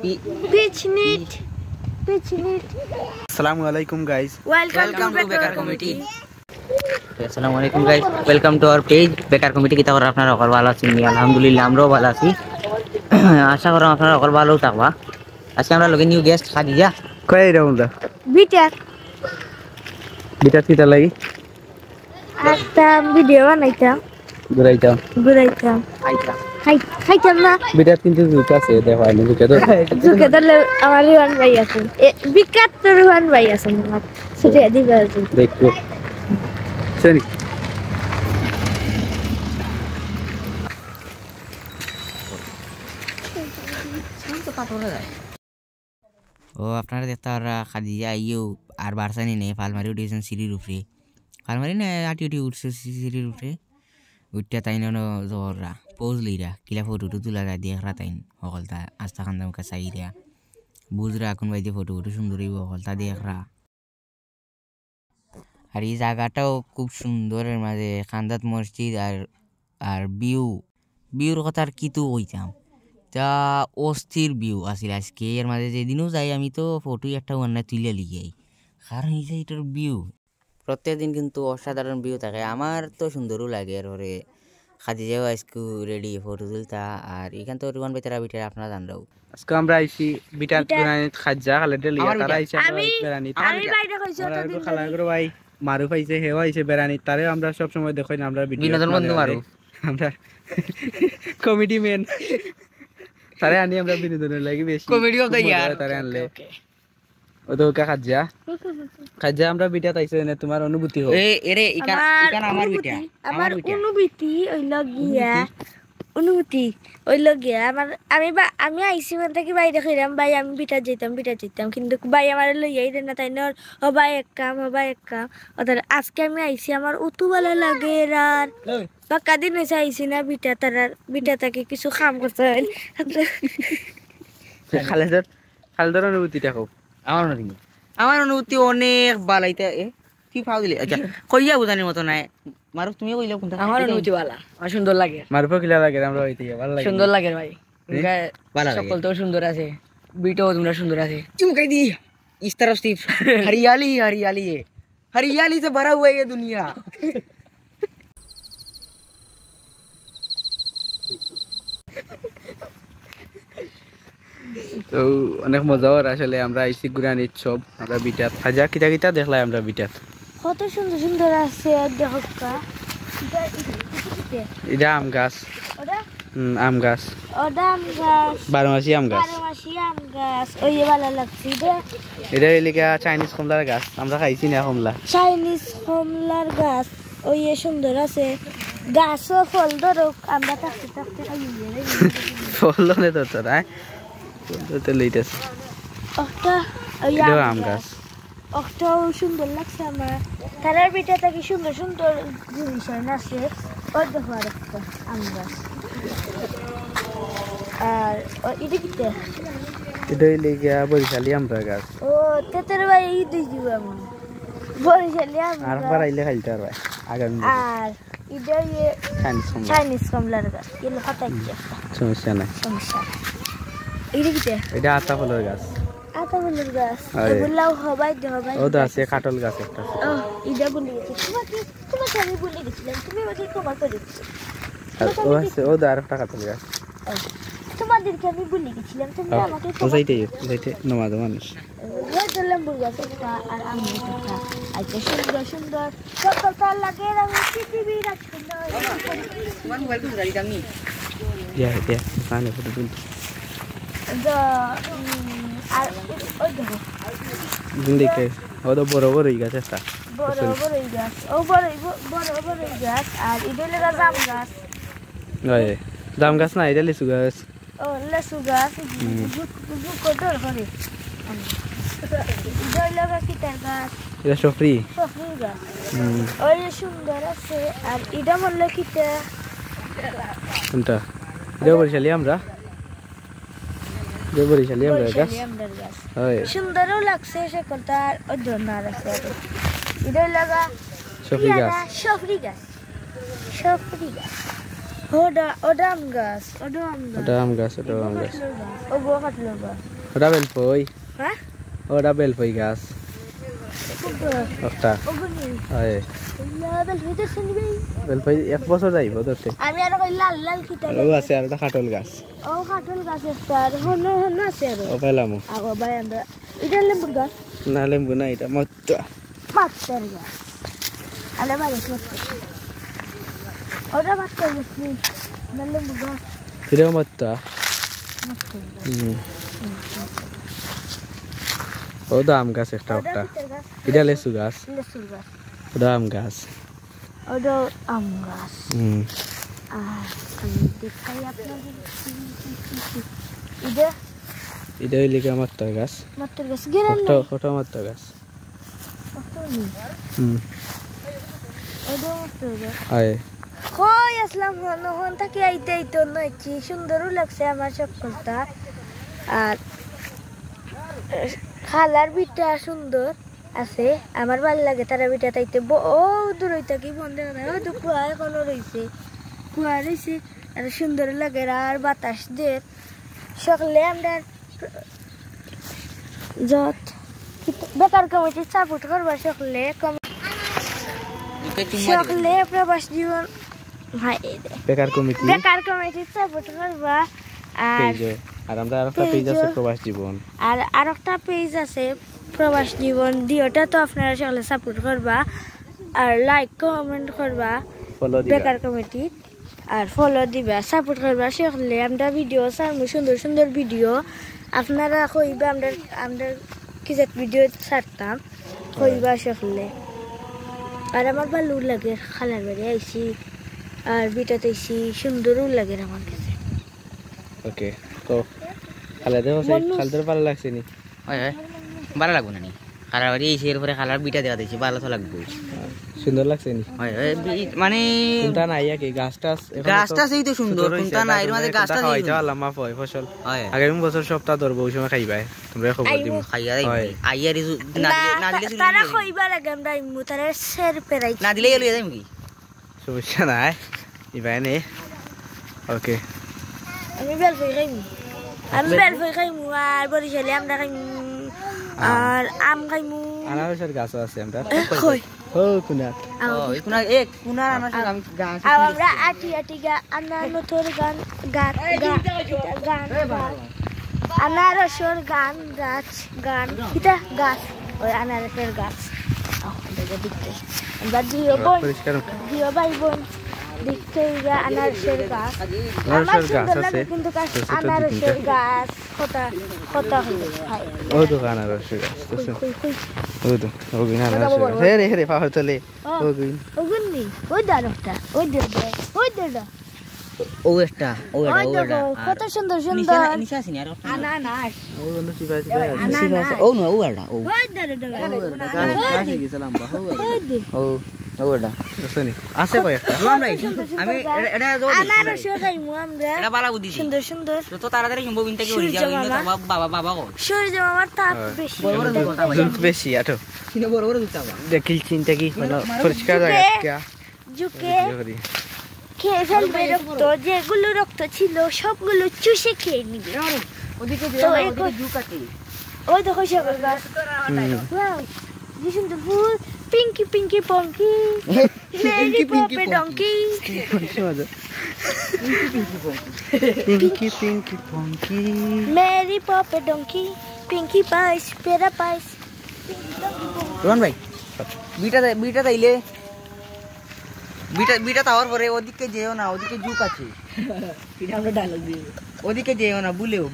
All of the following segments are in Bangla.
Pitchnet. Assalamualaikum guys. Welcome to Bekar Committee. Assalamualaikum guys. Welcome to our page Bekar Committee. Kita orang আপনারা সকল ভালো আছেন আলহামদুলিল্লাহ আমরাও ভালো আছি আশা করি আপনারা সকল ভালো থাকবা আজকে আমরা লগে নিউ গেস্ট খাদিজা কই রাউন্ডা বিটা কিটা লাগি একটা ভিডিও বানাইতাম ঘুরাইতাম খাইতাম না বিটা কিন্তু জুত আছে দেখো আমি জুকে ধরলে আমার রুহান ভাই আছে বিকাত রুহান ভাই আছে সেটা দিবা দেখো শুনি ও আপনারা দেখতে পারা খাদিজা আইও আর বারসানি নেই ফালমারি উঠেছেন সিঁড়ির উপরে ফালমারি না আটি উঠছে সিঁড়ির উপরে উঠতে তাই জোররা পোজ লইরা কিলা ফটো তুলা দিয়ে তাইন সকলতা আস্তা খান্দাম কাছাইরা বুঝরা এখন বাইতে ফটো সুন্দরই সকলতা দেখরা আর এই জায়গাটাও খুব সুন্দরের মাঝে খান্দাত মসজিদ আর বিউর কথা আর কি তো কইতাম তা অস্থির ভিউ আসিল আজকে এর মাঝে যেদিনও যাই আমি তো ফটো একটা অন্যায় তুলে লিগাই কারণ এই যে এটার ভিউ প্রত্যেক দিন কিন্তু অসাধারণ ভিউ থাকে আমার তো সুন্দরও লাগে এরপরে খাদিজাও আজকে রেডি ফটো তুলতা আর এখান তো রুয়ান বেতারা বিটার আপনারা জানরাও আজকে আমরা আইছি বিটার গ্রানিট খাজা খালেতে লিয়া তারা আইছে গ্রানিট আমি বাইরে কইছো তো খালাগর ভাই মারুফ আইছে হেও আইছে বেরানিট তারে আমরা সব সময় দেখই না আমরা ভিডিও বিনোদন বন্ধু মারু আমরা কমেডি ম্যান তারে আনি আমরা বিনোদনের লাগি বেশি কমেডিও তো यार তারে আনলে ও তো খাজা আমরা বিটা তাইছে না তোমার অনুভূতি হোক এরে ইকান আমার অনুভূতি ওইল গিয়া আমি আইসি মানে কি বাইরে কইরাম ভাই আমি বিটা যেতাম কিন্তু ভাই আমার লইয়াই দেন না তাই না হবা এক কাম ওদের আজকে আমি আইসি আমার উতু ভালো লাগে আর পাক্কা দিন হয়েছে আইসি না বিটা তাকে কিছু কাম করতে খালেদার অনুভূতিটা হোক আমার অনুভূতি অনেক বালাইতে কি ফাউ দিলে আচ্ছা কইয়া বুঝানির মতো নাই মারু তুমি কইলে কোনটা আমার অনুভূতি ভালো আমার সুন্দর লাগে মারুফ কিলা লাগে আমরা হইতে ভালো লাগে সুন্দর লাগে ভাই ভালো লাগে সকল তো সুন্দর আছে বিটো তোমরা সুন্দর আছে चुमकाई दी इस तरफ सिर्फ हरियाली है हरियाली से भरा हुआ है ये दुनिया তো অনেক মজা আর আসলে আমরা আইছি গুরানিত সব আমরা বিটা খাজা কিটা দেখলাই আমরা বিটা কত সুন্দর আছে দেখকা এটা আম গাছ ওটা আম গাছ ওটা আম গাছ 12 মাসি আম গাছ ওই ভালো লাগছে এটা এলাকা চাইনিজ কমলার গাছ আমরা খাইছি না কমলা চাইনিজ কমলার গাছ ওই সুন্দর আছে গাছও ফল ধরুক আমরা থাকতে খাই ফল ধরে তো তোরা তো লইতেছে ওটা ওই আম গাছ ওটাও সুন্দর লাগছে আমার তারার বিটা থেকে সুন্দর জিনিস আছে ওই দেখো আর একটা আম গাছ আর এটা লেগে বরিশালি আমরা গাছ ও তেতের ভাই দুই দিব এমন বরিশালি আর পারাইলে খাইতে আর ভাই আগামী আর এটা চাইনিজ কমলার গাছ এগুলো হাতাইছে সমস্যা নাই এটা আতা ফলের গাছ এগুলাও হবাই ও তো আছে কাটল গাছ একটা ইদা বলে গেছি তোমাকে আমি বলে গেছিলাম তুমি আমাকে ক্ষমা করে দিও ও আছে ও তো আরেকটা কাটল গাছ তোমাদেরকে আমি বলে গেছিলাম তুমি আমাকে যাইতে নামাজ মানুষ লেম্বুর গাছ আর আমি আচ্ছা সুন্দর সকলটা লাগে আমি পৃথিবী রাখছিলাম তোমার মোবাইল তো গাড়ি দামি দিয়া সামনে ফটো তুলতে আর ওই দেখো দেখে ও তো বড় গাছ একটা বড় গাছ ও বড় গাছ আর এটা লাগা জাম গাছ না এটা লিচু গাছ ও লিচু গাছ কতর করে এটা লাগা কিটার গাছ এটা সফরি গাছ ওই সুন্দর আছে আর এটা বললে কিটা কোনটা এটা বরিশালি আমরা গাছ সুন্দরও লাগছে সকলটা অধ্যয়ন আছে এটা লাগা সফরি গাছ ওটা আম গাছ ও গো কাটলো ওটা বেলফই হ্যাঁ ওটা বেলফই গাছ একটা ওগুনি হয় লাল হইতে শুনবি বেলফই 1 বছর যাইব ধরতে আমি আর ওই লাল লাল কিতা ও আছে আর একটা কাটল গাছ ও কাটল গাছ একটা আর হন হন আছে আর ও পেলাম আগো ভাই আমরা এটা লেবুর গাছ না লেম্বু না এটা মত্তা মাত্তার গাছ আলে ভাই ওটা মাত্তার গাছ না লেবুর গাছ এটা মত্তা ও দাম গাছ একটা একটা এটা লেসু গাছ লেসুর গাছ ওটা আম গাছ ওটা আম গাছ আর আমি দেখাই আপনাদের এটা এটা হইলে কি মত্তা গাছ মাত্তার গাছ গেরান কত কত মত্তা গাছ ওটা মাত্তার গাছ হয় কই আসলাম হন থাকি আইতে আইতে নইছি সুন্দরও লাগছে আমার সকলটা আর খালার বিটা সুন্দর আছে আমার ভালো লাগে তারা বিটা তাইতে ও দূরই থাকি বন্ধ না ও তো কুয়া এখনো রয়েছে কুয়া রয়েছে আর সুন্দর লাগে আর বাতাস দিয়ে সকালে আমরা যত বেকার কমিটির সাপোর্ট করবা সকলে সকলে প্রবাস জীবন বেকার কমিটি বেকার কমিটির সাপোর্ট করবা আর পেজ আর আমরা আরেকটা পেজ আছে প্রবাস জীবন আর আরেকটা পেজ আছে প্রবাস জীবন দিওটা তো আপনারা সকলে সাপোর্ট করবা আর লাইক কমেন্ট করবা ফলো দিবা বেকার কমিটি আর ফলো দিবা সাপোর্ট করবা সকলে আমরা ভিডিও ছাড়মু সুন্দর সুন্দর ভিডিও আপনারা কইবা আমরা কি জাত ভিডিও ছাড়তাম কইবা সকলে আর আমার ভালো লাগে খালার বাড়ি আইছি আর বিটাতে আইছি সুন্দরও লাগে আমার কাছে ওকে তো খালাদের খালাদের ভালো লাগছে নি হয় হয় ভালো লাগবো না নি খালার বাড়ি এসে এরপরে খালার বিটা দেওয়া দিয়েছি ভালো তো লাগবে সুন্দর লাগছে নি হয় মানে কোনটা নাই কি গাছটা গাছটা সেই তো সুন্দর কোনটা না এর মধ্যে গাছটা সেই খাইতে পারলাম মা পয় ফসল হয় আগামী বছর সপ্তাহ ধরবো ওই সময় খাইবাই তোমরা খবর দিব খাইয়া হয়। আইয়া না দিলে তারা কইবা লাগে আমরা ইমু তারা শের পেরাই না দিলে লইয়া যাই কি সমস্যা নাই ইবাই নে ওকে আমি বেলফই খাইমু আমি বেলফই খাইমু আর বরিশালে আমরা খাইমু আর আম খাইমু আনারসের গাছও আছে আমরা কই ও কুনা কোনা আমি গাছ আর আমরা আটি আটি গা আনারসের গান গান গান আনারসের গান গাছ গান কিটা গাছ ওই আনারসের গাছ আমরা দিও বোন পরিষ্কার দিও ভাই বোন দেখতে আনারসের গাছ আমার সুন্দর লাগে কিন্তু আনারসের গাছ কত হলো ও তো আনারসের গাছ তো কই কই ও তো ও বিনা আনারসের হে রে হে রে পাহাড় চলে ও গুইন ওগুনি ওই দারটা ওই দারটা ও একটা কত সুন্দর সুন্দর নিচে আসেনি আর আনারস ও বন্ধু সিপাই ও না ও একটা ও ওই দারটা গাছ গেছিলাম বাহু ও ওটা আসেনি আছে কয়েকটা আমি এটা আনারস খাইমু আমরা এটা বালা বুদ্ধি সুন্দর সুন্দর তো তাড়াতাড়ি সম্ভব ইনটা কি হই যাবে বাবা বাবা কো শরীর আমার তাপ বেশি বেশি আটো কিনে বড় বড় দুটা বা দেখি চিন্তা কি হলো পরিষ্কার জায়গা জুকে খেয়ে ফেলবে রক্ত যেগুলো রক্ত ছিল সবগুলো চুষে খেয়ে নিবে ওদিকে তো জুক আছে ওই দেখো সকল গাছ ওয়াও কি সুন্দর ফুল পিঙ্কি পিঙ্কি পঙ্কি মেরি পপে ডঙ্কি পিঙ্কি পিঙ্কি পঙ্কি মেরি পপে ডঙ্কি পিঙ্কি পাইস পেরা পাইস রন ভাই বিটা তাইলে বিটা তাওয়ার পরে ওদিকে যেও না ওদিকে জুক আছে এটা আমরা ডায়লগ দিই ওদিকে যেও না ভুলেও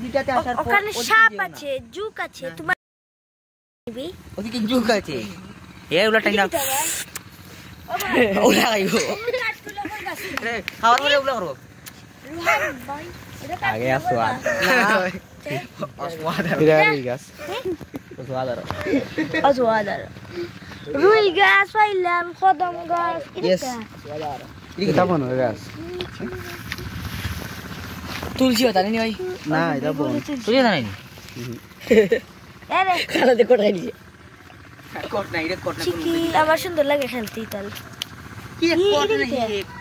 বিটাতে আসার পর ওখানে সাপ আছে জুক আছে তোমার নিবি ওদিকে জুক আছে এগুলা টাইনা ওলা আইবো খাওয়ার পরে ওগুলা করবো আগে আসওয়াদ অস্বাদ এটা রুই গাছ অজওয়াদার রুই গাছ পাইলাম কদম গাছ Yes. এটা বন গাছ তুলসী হতা নেই ভাই না এটা বন তুলসী হতা নেই আরে খালাতে কোটাই দিছে কোট নাই রে কোট না চিকি আমার সুন্দর লাগে খেলতে তাল কি কোট নাই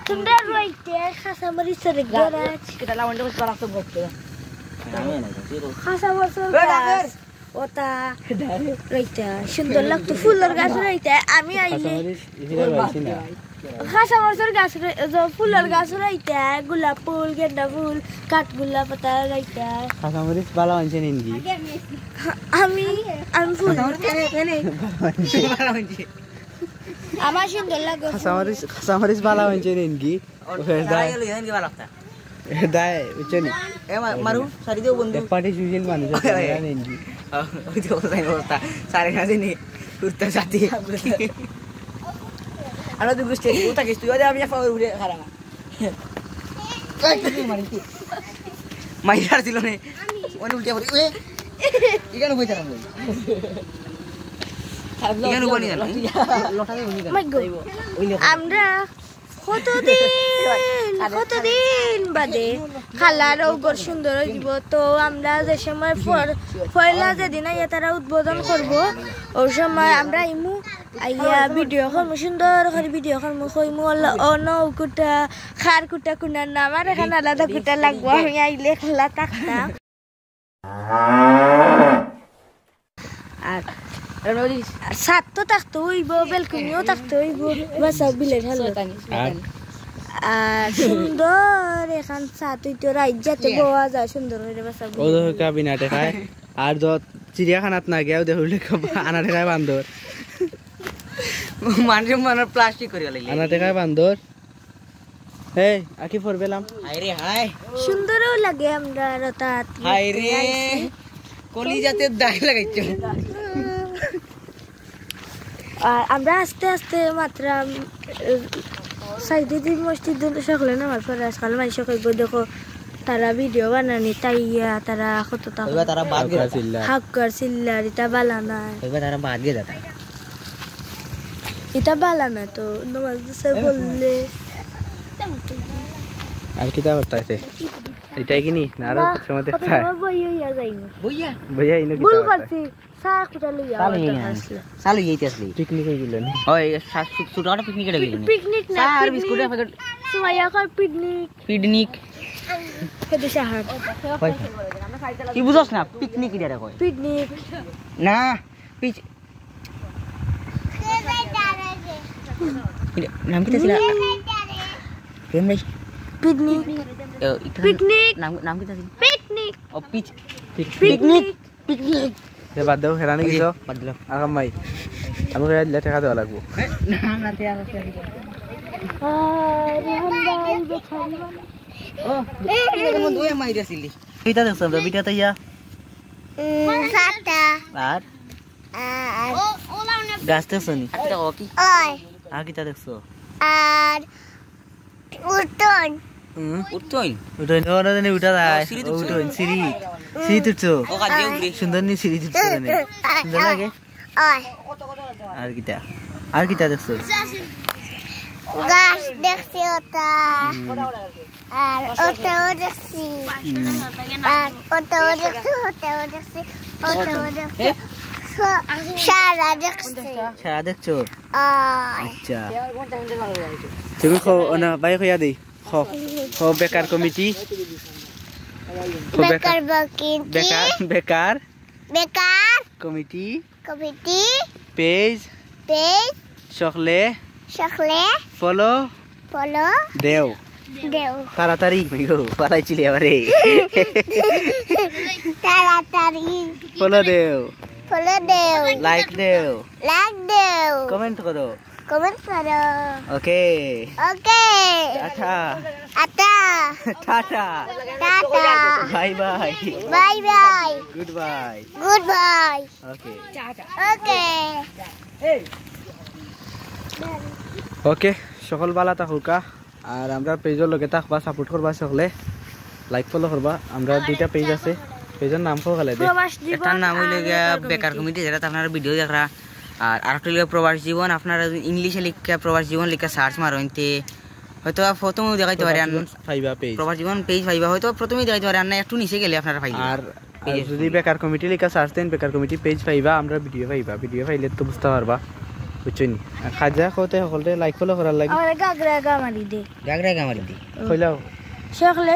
তোমরা রইতে খাসা মারি সরে গাছ এটা লাউন্ডে বসে রাখতে বকতে খাসা বছর গাছ ওটা রইতা সুন্দর লাগতো ফুলের গাছ রইতা আমি আইলে খাসা বছর গাছ ফুলের গাছ রইতা গোলাপ ফুল গেন্দা ফুল কাঠগোলাপ পাতা রইতা কাঁচামরিচ ভালো আনছে নিনকি আমি আমি ফুল আমার সুন্দর লাগে কাঁচামরিচ ভালো আনছে নিনকি দায় বুঝছেন মারু সারি দেও বন্ধু এক পার্টি সুশীল মানুষ নিনকি ওই তো সাই অবস্থা সারে কাছে নি কুর্তা সাথী আরো দুটো স্টেজ ওটা কি তুই আমি ফাও উড়ে খারা না মাইরার ছিল নে ওনে উল্টে পড়ে ওই ইগানো কই তারা ইগানো বনি না লটা দে বনি মাই গো আমরা কতদিন বাদে খালার ঘর সুন্দর হইব তো আমরা যে সময় পয়লা যেদিন আইয়া তারা উদ্বোধন করব ওই সময় আমরা ইমু আইয়া ভিডিও করবো সুন্দর করে ভিডিও করবো কইমু অন কুটা খার কুটা কুনার নাম আর এখানে আলাদা কুটা লাগবো আমি আইলে খালা থাকতাম আর ছাদ তো থাকতে হইব বেলকুনিও থাকতে হইব বাসা বিলের হাল আর সুন্দর এখান ছাদ হইতো রাইত যাতে বোয়া যায় সুন্দর করে বাসা ও দেখা বিনা দেখায় আর যত চিড়িয়াখানাত না গিয়াও দেখলে আনা দেখায় বান্দর মানুষ প্লাস্টিক করে লাগলে আনা দেখায় বান্দর এই আকি ফরবেলাম হাই রে হাই সুন্দরও লাগে আমরা রতাত হাই রে কলিজাতে দাগ লাগাইছো আর আমরা আস্তে আস্তে মাত্র সাইডে দিন মসজিদ সকলে নামার পরে আজকাল মানুষ কইব দেখো তারা ভিডিও বানানি তাইয়া তারা কত এবার তারা বাদ গেল হাক্কার সিল্লার এটা বালানা এবার তারা বাদ গেল এটা বালানা তো নামাজ দিছে বললে আর কিতা করতেছে এটাই কিনি না আরো সময় দেখায় বই হইয়া যাইনি বইয়া ভাইয়া ইনো ভুল কিতা করছি চা কুটা লইয়া চালু এইতে আসলি পিকনিক গেলেন ওই ছোটখাটো পিকনিক এটা গেলেন পিকনিক না আর বিস্কুটের প্যাকেট সুমাইয়া কর পিকনিক পিকনিক হেদে সাহার কি বুঝছ না পিকনিক এটা কয় পিকনিক না পিচ নাম কি ছিল প্রেম ভাই পিকনিক পিকনিক নাম কি ছিল পিকনিক ও পিচ পিকনিক পিকনিক যে বাদ দাও হেরানি গেছো বাদ দিলাম আগাম ভাই আমি কইয়া দিলে টাকা দেওয়া লাগবো না না তে আর রেহান ভাই বেছারি ও এর মধ্যে ওই মাইরা ছিলি এটা দেখছ আমরা বিটা তাইয়া সাতটা আর আর গাছ দেখছো নি এটা ও কি ওই আর কিটা দেখছো আর উঠন উঠতোই উঠোন ওরা জানি উঠা যায় সিঁড়ি তুলছো? উঠোন সিঁড়ি সিঁড়ি তুলছো ও কাজে উঠলি সুন্দর নি সিঁড়ি তুলছো জানি সুন্দর লাগে ওই আর কিটা দেখছো গাছ দেখছি ওটা আর ওটাও দেখছি আর ওটাও দেখছি ওটাও দেখছি ওটাও দেখছি সারা দেখছি সারা দেখছো ওই আচ্ছা তুমি খো না ভাই কইয়া দেই খো খো বেকার কমিটি বেকার বকিটি বেকার বেকার কমিটি কমিটি পেজ পেজ সকলে ফলো দেও দেও তাড়াতাড়ি গো পারাইছিলি আমারে তাড়াতাড়ি ফলো দেও লাইক দেও কমেন্ট করো কমেন্ট করো ওকে ওকে টাটা আটা tata tata bye bye bye bye good bye good bye okay okay okay সকল বালা থাকুকা আর আমরা পেজের লগে থাকবা সাপোর্ট করবা সকলে লাইক ফলো করবা আমরা দুইটা পেজ আছে পেজের নাম কো গেলে দে এটার নাম হইল গিয়া বেকার কমিটি যেটা আপনারা ভিডিও দেখরা আর আরেকটা হইল প্রবাস জীবন আপনারা ইংলিশে লিখা প্রবাস জীবন লিখা সার্চ মারেন তে হয়তো প্রথমেও দেখাইতে পারেন ফাইবা পেজ প্রবাস জীবন পেজ পাইবা হয়তো প্রথমেই দেখাইতে পারেন না একটু নিচে গেলে আপনারা পাইবেন আর যদি বেকার কমিটি লেখা সার্চ দেন বেকার কমিটি পেজ পাইবা আমরা ভিডিও পাইলে তো বুঝতে পারবা বুঝছনি খাজা কতে সকলে লাইক ফলো করার লাগি আমার গাগরা গামারি দে গাগরা গামারি দি কইলাও সকলে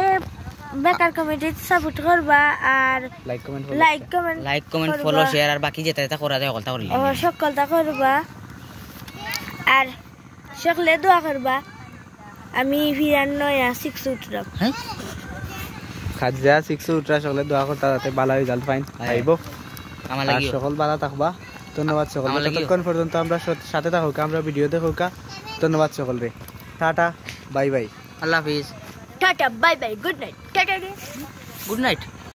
বেকার কমেডি সাপোর্ট করবা আর like comment like comment follow share আর বাকি যেটা যেটা করা যায় সকলটা করলি সকলটা করবা আর সকলে দোয়া করবা আমি ফিরান নয়া 6 উঠলাম হ্যাঁ খাজা 6 উঠরা সকলে দোয়া করতে যাতে ভালো রেজাল্ট পাইন আইব আমার আর লাগি সকল ভালো থাকবা ধন্যবাদ সকল আমার লাগিও। ততক্ষণ পর্যন্ত আমরা সাথে থাকুক আমরা ভিডিও দেখুক ধন্যবাদ সকলরে টাটা বাই বাই আল্লাহ হাফিজ tata bye bye good night tata good night